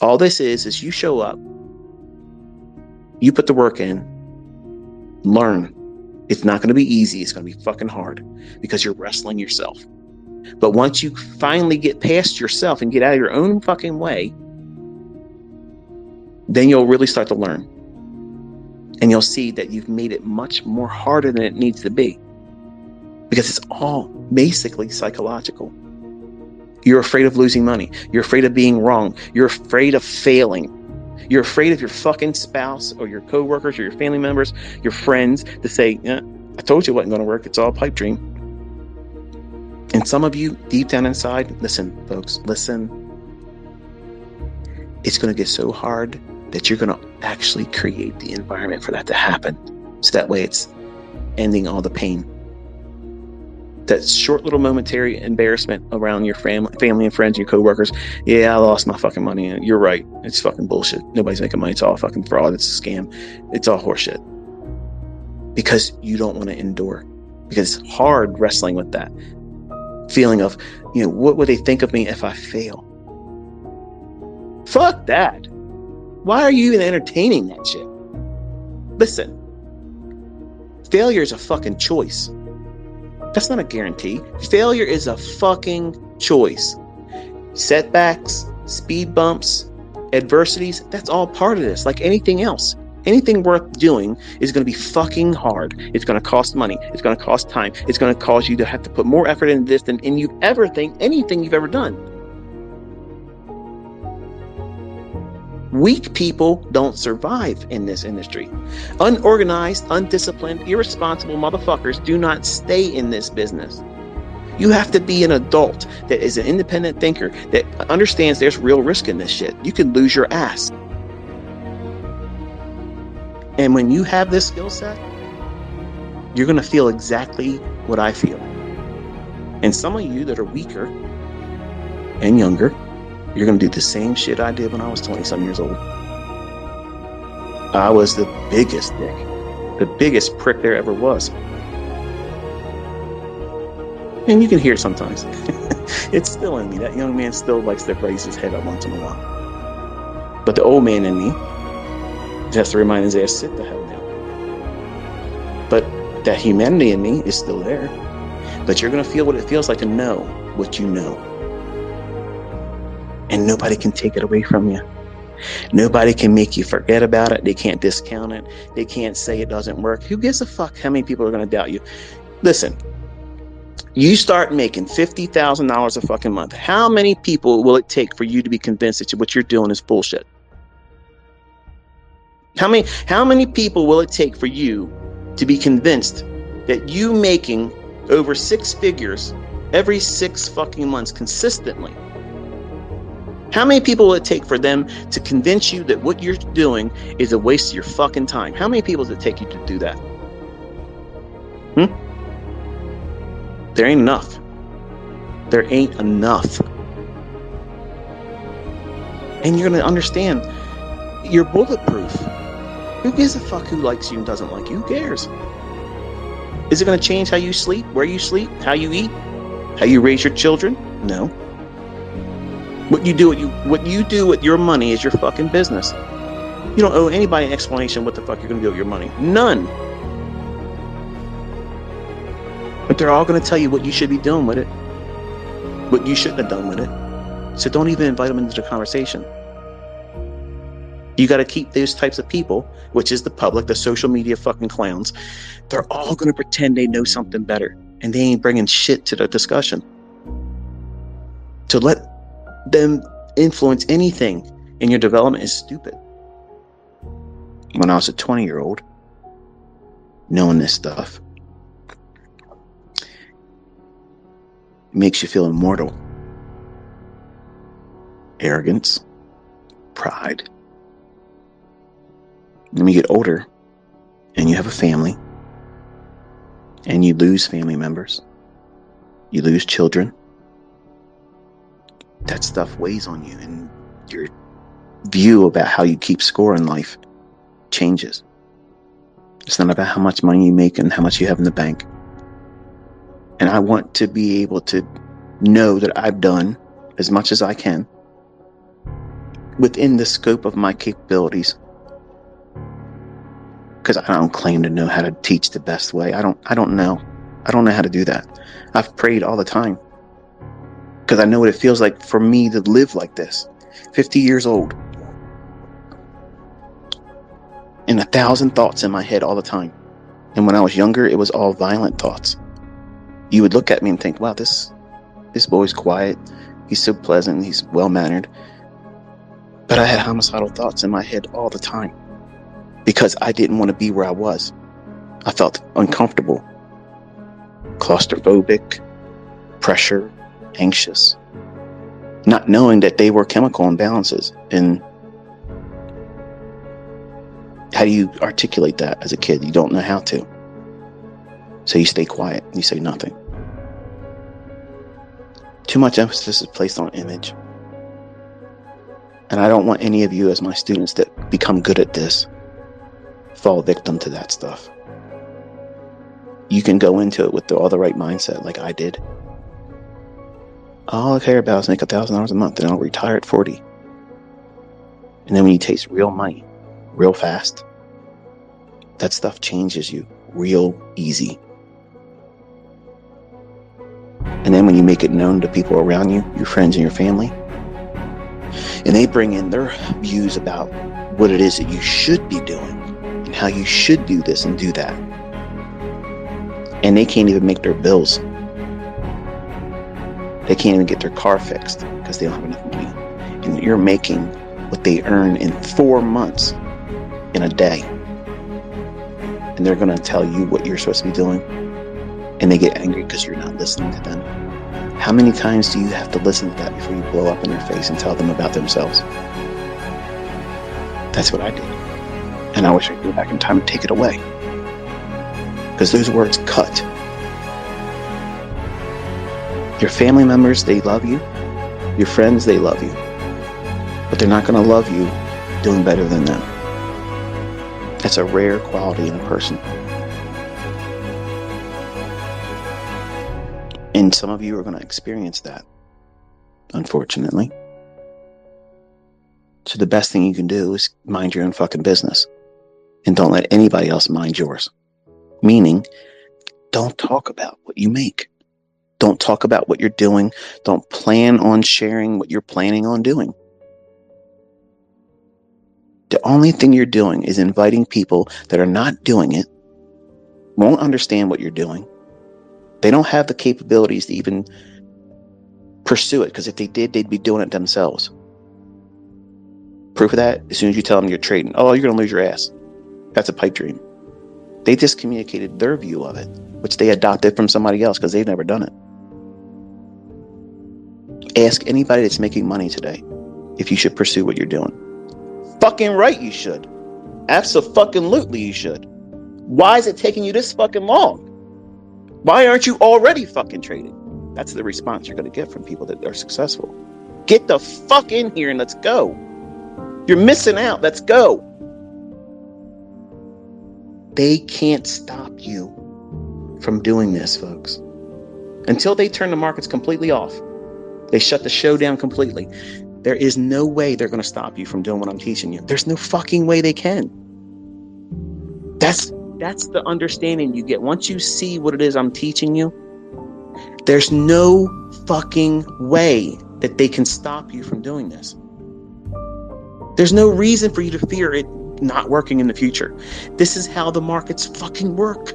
All this is you show up, you put the work in, learn. It's not going to be easy. It's going to be fucking hard because you're wrestling yourself. But once you finally get past yourself and get out of your own fucking way, then you'll really start to learn. And you'll see that you've made it much more harder than it needs to be. Because it's all basically psychological. You're afraid of losing money. You're afraid of being wrong. You're afraid of failing. You're afraid of your fucking spouse or your coworkers or your family members, your friends to say, I told you it wasn't going to work. It's all a pipe dream. And some of you deep down inside, listen, folks, listen. It's going to get so hard that you're going to actually create the environment for that to happen. So that way it's ending all the pain. That short little momentary embarrassment around your family and friends, your coworkers. Yeah, I lost my fucking money. And you're right. It's fucking bullshit. Nobody's making money. It's all fucking fraud. It's a scam. It's all horseshit. Because you don't want to endure. Because it's hard wrestling with that feeling of, what would they think of me if I fail? Fuck that. Why are you even entertaining that shit? Listen, failure is a fucking choice. That's not a guarantee. Failure is a fucking choice. Setbacks, speed bumps, adversities, that's all part of this. Like anything else. Anything worth doing is going to be fucking hard. It's going to cost money. It's going to cost time. It's going to cause you to have to put more effort into this than anything you've ever done. Weak people don't survive in this industry. Unorganized, undisciplined, irresponsible motherfuckers do not stay in this business. You have to be an adult that is an independent thinker that understands there's real risk in this shit. You can lose your ass. And when you have this skill set, you're going to feel exactly what I feel. And some of you that are weaker and younger, you're going to do the same shit I did when I was 20-some years old. I was the biggest dick. The biggest prick there ever was. And you can hear it sometimes. It's still in me. That young man still likes to raise his head up once in a while. But the old man in me just to remind his ass, sit the hell down. But that humanity in me is still there. But you're going to feel what it feels like to know what you know. And nobody can take it away from you. Nobody can make you forget about it. They can't discount it. They can't say it doesn't work. Who gives a fuck how many people are going to doubt you? Listen, you start making $50,000 a fucking month. How many people will it take for you to be convinced that what you're doing is bullshit? How many people will it take for you to be convinced that you making over 6 figures every 6 fucking months consistently? How many people will it take for them to convince you that what you're doing is a waste of your fucking time? How many people does it take you to do that? There ain't enough. There ain't enough. And you're going to understand you're bulletproof. Who gives a fuck who likes you and doesn't like you? Who cares? Is it going to change how you sleep, where you sleep, how you eat, how you raise your children? No. What you do with your money is your fucking business. You don't owe anybody an explanation what the fuck you're going to do with your money. None. But they're all going to tell you what you should be doing with it, what you shouldn't have done with it. So don't even invite them into the conversation. You got to keep those types of people, which is the public, the social media fucking clowns. They're all going to pretend they know something better, and they ain't bringing shit to the discussion. To let them influence anything in your development is stupid. When I was a 20-year-old, knowing this stuff, it makes you feel immortal. Arrogance, pride. When you get older and you have a family and you lose family members, you lose children, that stuff weighs on you, and your view about how you keep score in life changes. It's not about how much money you make and how much you have in the bank. And I want to be able to know that I've done as much as I can within the scope of my capabilities, because I don't claim to know how to teach the best way. I don't know. I don't know how to do that. I've prayed all the time because I know what it feels like for me to live like this. 50 years old and 1,000 thoughts in my head all the time. And when I was younger, it was all violent thoughts. You would look at me and think, wow, this boy's quiet. He's so pleasant. He's well-mannered. But I had homicidal thoughts in my head all the time because I didn't want to be where I was. I felt uncomfortable, claustrophobic, pressure, anxious, not knowing that they were chemical imbalances. And how do you articulate that as a kid? You don't know how to. So you stay quiet. You say nothing. Too much emphasis is placed on image. And I don't want any of you as my students that become good at this fall victim to that stuff. You can go into it with all the right mindset like I did. All I care about is make $1,000 a month and I'll retire at 40. And then when you taste real money, real fast, that stuff changes you real easy. And then when you make it known to people around you, your friends and your family, and they bring in their views about what it is that you should be doing and how you should do this and do that. And they can't even make their bills. They can't even get their car fixed because they don't have enough money. And you're making what they earn in 4 months in a day. And they're going to tell you what you're supposed to be doing. And they get angry because you're not listening to them. How many times do you have to listen to that before you blow up in their face and tell them about themselves? That's what I did. And I wish I could go back in time and take it away. Because those words cut. Your family members, they love you. Your friends, they love you. But they're not going to love you doing better than them. That's a rare quality in a person. And some of you are going to experience that, unfortunately. So the best thing you can do is mind your own fucking business. And don't let anybody else mind yours. Meaning, don't talk about what you make. Don't talk about what you're doing. Don't plan on sharing what you're planning on doing. The only thing you're doing is inviting people that are not doing it, won't understand what you're doing. They don't have the capabilities to even pursue it, because if they did, they'd be doing it themselves. Proof of that, as soon as you tell them you're trading, oh, you're going to lose your ass. That's a pipe dream. They just communicated their view of it, which they adopted from somebody else because they've never done it. Ask anybody that's making money today if you should pursue what you're doing. Fucking right you should. Abso-fucking-lutely you should. Why is it taking you this fucking long? Why aren't you already fucking trading? That's the response you're going to get from people that are successful. Get the fuck in here and let's go. You're missing out. Let's go. They can't stop you from doing this, folks. Until they turn the markets completely off. They shut the show down completely. There is no way they're going to stop you from doing what I'm teaching you. There's no fucking way they can. That's the understanding you get. Once you see what it is I'm teaching you, there's no fucking way that they can stop you from doing this. There's no reason for you to fear it not working in the future. This is how the markets fucking work.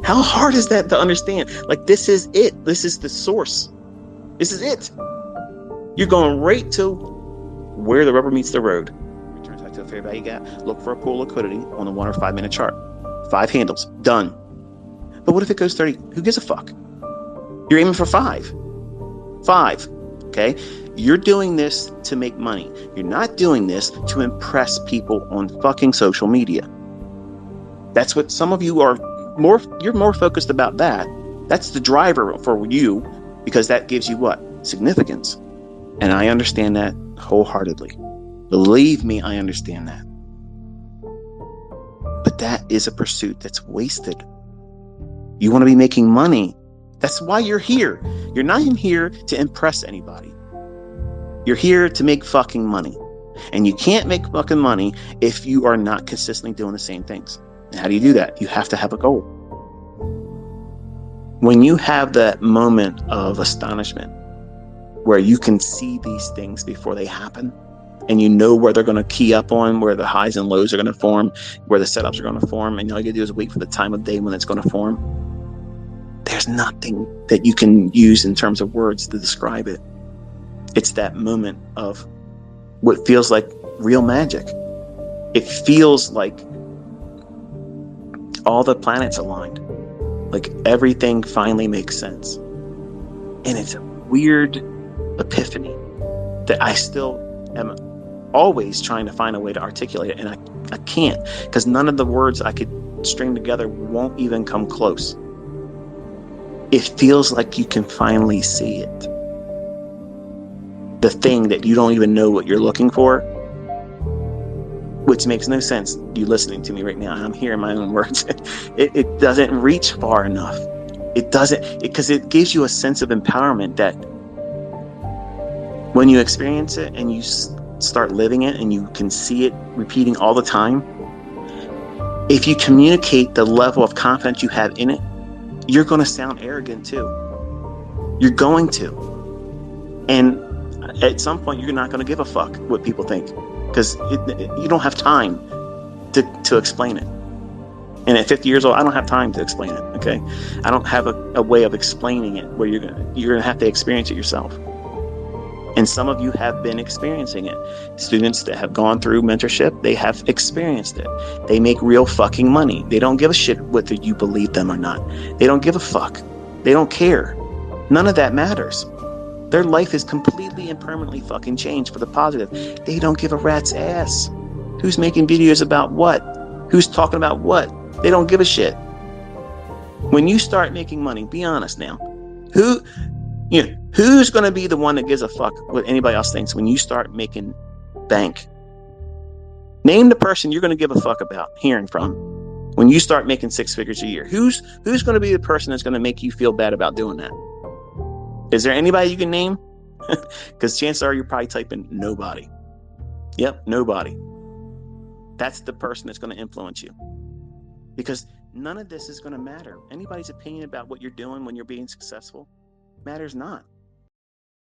How hard is that to understand? Like, this is it. This is the source. This is it. You're going right to where the rubber meets the road. Return back to the fair value gap. Look for a pool liquidity on the 1 or 5 minute chart. 5 handles. Done. But what if it goes 30? Who gives a fuck? You're aiming for 5. 5. Okay? You're doing this to make money. You're not doing this to impress people on fucking social media. That's what some of you are more, you're more focused about that. That's the driver for you, because that gives you what? Significance. And I understand that wholeheartedly. Believe me, I understand that. But that is a pursuit that's wasted. You want to be making money. That's why you're here. You're not in here to impress anybody. You're here to make fucking money. And you can't make fucking money if you are not consistently doing the same things. And how do you do that? You have to have a goal. When you have that moment of astonishment where you can see these things before they happen, and you know where they're going to key up on, where the highs and lows are going to form, where the setups are going to form, and all you got to do is wait for the time of day when it's going to form. There's nothing that you can use in terms of words to describe it. It's that moment of what feels like real magic. It feels like all the planets aligned, like everything finally makes sense. And it's a weird epiphany that I still am always trying to find a way to articulate it, and I can't, because none of the words I could string together won't even come close. It feels like you can finally see it. The thing that you don't even know what you're looking for, which makes no sense. You listening to me right now, I'm hearing my own words. It doesn't reach far enough. It doesn't, because it gives you a sense of empowerment that when you experience it and you start living it and you can see it repeating all the time, if you communicate the level of confidence you have in it, you're going to sound arrogant too. You're going to. And at some point, you're not going to give a fuck what people think, because you don't have time to explain it. And at 50 years old, I don't have time to explain it. Okay, I don't have a way of explaining it where you're gonna have to experience it yourself. And some of you have been experiencing it. Students that have gone through mentorship, they have experienced it. They make real fucking money. They don't give a shit whether you believe them or not. They don't give a fuck. They don't care. None of that matters. Their life is completely and permanently fucking changed for the positive. They don't give a rat's ass. Who's making videos about what? Who's talking about what? They don't give a shit. When you start making money, be honest now. Who's going to be the one that gives a fuck what anybody else thinks when you start making bank? Name the person you're going to give a fuck about hearing from when you start making 6 figures a year. Who's going to be the person that's going to make you feel bad about doing that? Is there anybody you can name? Because chances are you're probably typing nobody. Yep, nobody. That's the person that's going to influence you. Because none of this is going to matter. Anybody's opinion about what you're doing when you're being successful matters not.